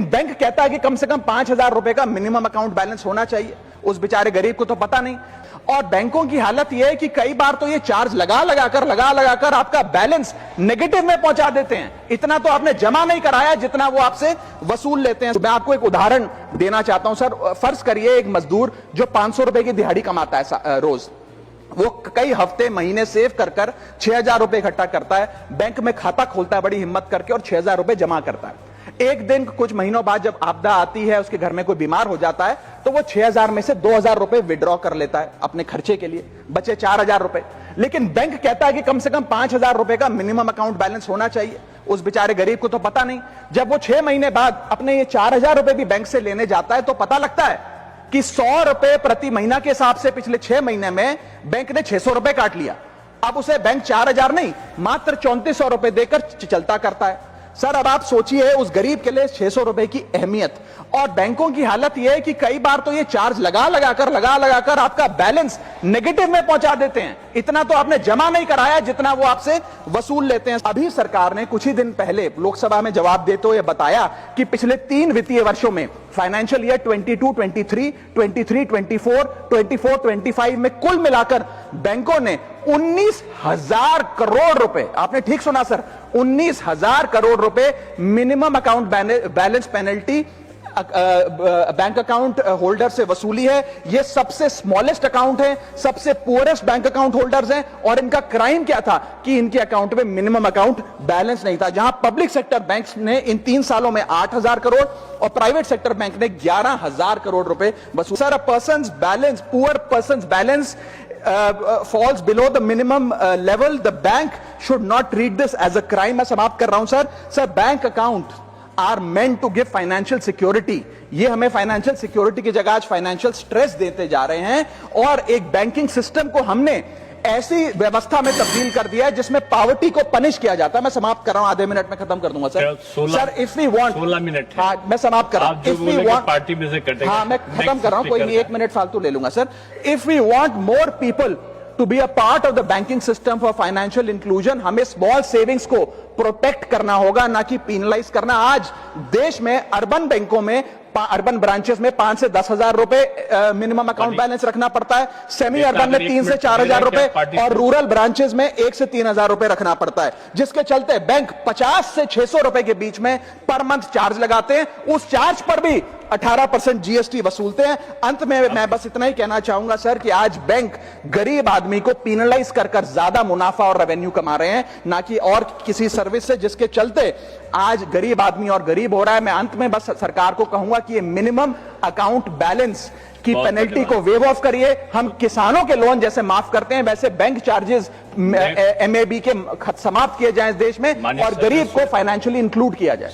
Bank कहता है कि कम से कम 5,000 रुपए का मिनिमम अकाउंट बैलेंस होना चाहिए। उस बेचारे गरीब को तो पता नहीं। और बैंकों की हालत यह है कि कई बार तो ये चार्ज लगा लगाकर आपका बैलेंस नेगेटिव में पहुंचा देते हैं। इतना तो आपने जमा नहीं कराया जितना वो आपसे वसूल लेते हैं। मैं आपको एक उदाहरण देना चाहता हूं सर। फर्ज करिए एक मजदूर जो 500 रुपए की दिहाड़ी कमाता है रोज, वो कई हफ्ते महीने सेव कर 6,000 रुपए इकट्ठा करता है, बैंक में खाता खोलता है बड़ी हिम्मत करके और 6,000 रुपए जमा करता है। एक दिन कुछ महीनों बाद जब आपदा आती है, उसके घर में कोई बीमार हो जाता है, तो वो 6,000 में से 2,000 रुपए विड्रॉ कर लेता है अपने खर्चे के लिए, बचे 4,000 रुपए। लेकिन बैंक कहता है कि कम से कम 5,000 रुपए का मिनिमम अकाउंट बैलेंस होना चाहिए। उस बेचारे गरीब को तो पता नहीं। जब वो 6 महीने बाद अपने ये 4,000 रुपए भी बैंक से लेने जाता है तो पता लगता है कि 100 रुपए प्रति महीना के हिसाब से पिछले 6 महीने में बैंक ने 600 रुपए काट लिया। अब उसे बैंक 4,000 नहीं, मात्र 3,400 रुपए देकर चलता करता है। सर अब आप सोचिए उस गरीब के लिए 600 रुपए की अहमियत। और बैंकों की हालत यह है कि कई बार तो ये चार्ज लगा लगाकर आपका बैलेंस नेगेटिव में पहुंचा देते हैं। इतना तो आपने जमा नहीं कराया जितना वो आपसे वसूल लेते हैं। अभी सरकार ने कुछ ही दिन पहले लोकसभा में जवाब देते हुए बताया कि पिछले 3 वित्तीय वर्षों में फाइनेंशियल ईयर 22-23, 23-24, 24-25 में कुल मिलाकर बैंकों ने 19,000 करोड़ रुपए, आपने ठीक सुना सर, 19,000 करोड़ रुपए minimum account balance penalty bank account holder से वसूली है। ये सबसे स्मॉलेस्ट अकाउंट है, सबसे पुअरेस्ट बैंक अकाउंट होल्डर्स हैं। और इनका क्राइम क्या था कि इनके अकाउंट में मिनिमम अकाउंट बैलेंस नहीं था। जहां पब्लिक सेक्टर बैंक्स ने इन 3 सालों में 8,000 करोड़ और प्राइवेट सेक्टर बैंक ने 11,000 करोड़ रुपए वसूल। Sir, poor persons balance falls below the minimum level, the bank should not treat this as a crime। मैं समाप्त कर रहा हूं sir. Bank account are meant to give financial security. ये हमें फाइनेंशियल सिक्योरिटी की जगह आज फाइनेंशियल स्ट्रेस देते जा रहे हैं। और एक बैंकिंग सिस्टम को हमने ऐसी व्यवस्था में तब्दील कर दिया है जिसमें पॉवर्टी को पनिश किया जाता है। मैं समाप्त कर रहा हूं, आधे मिनट में खत्म कर दूंगा sir. Sir if we want 16 minute, हाँ मैं समाप्त कर रहा हूं। इफ वी वांट पार्टी में से कटेगा, हाँ मैं खत्म कर रहा हूं, कोई नहीं, 1 मिनट फालतू ले लूंगा sir. If we want more people to be a part of the banking system for financial inclusion, हमें स्मॉल सेविंग्स को प्रोटेक्ट करना होगा, ना कि पीनलाइज करना। आज देश में अर्बन बैंकों में, अर्बन ब्रांचेस में 5 से 10,000 रुपए मिनिमम अकाउंट बैलेंस रखना पड़ता है। सेमी अर्बन में 3 से 4,000 रुपए और रूरल ब्रांचेस में 1 से 3,000 रुपए रखना पड़ता है, जिसके चलते बैंक 50 से 600 रुपए के बीच में पर मंथ चार्ज लगाते हैं। उस चार्ज पर भी 18% जीएसटी वसूलते हैं। अंत में मैं बस इतना ही कहना चाहूंगा सर कि आज बैंक गरीब आदमी को पीनलाइज कर ज्यादा मुनाफा और रेवेन्यू कमा रहे हैं, ना कि और किसी सर्विस से, जिसके चलते आज गरीब आदमी और गरीब हो रहा है। मैं अंत में बस सरकार को कहूंगा कि ये मिनिमम अकाउंट बैलेंस की पेनल्टी को वेव ऑफ करिए। हम किसानों के लोन जैसे माफ करते हैं, वैसे बैंक चार्जेस MAB के समाप्त किए जाएं इस देश में और गरीब को फाइनेंशियली इंक्लूड किया जाए।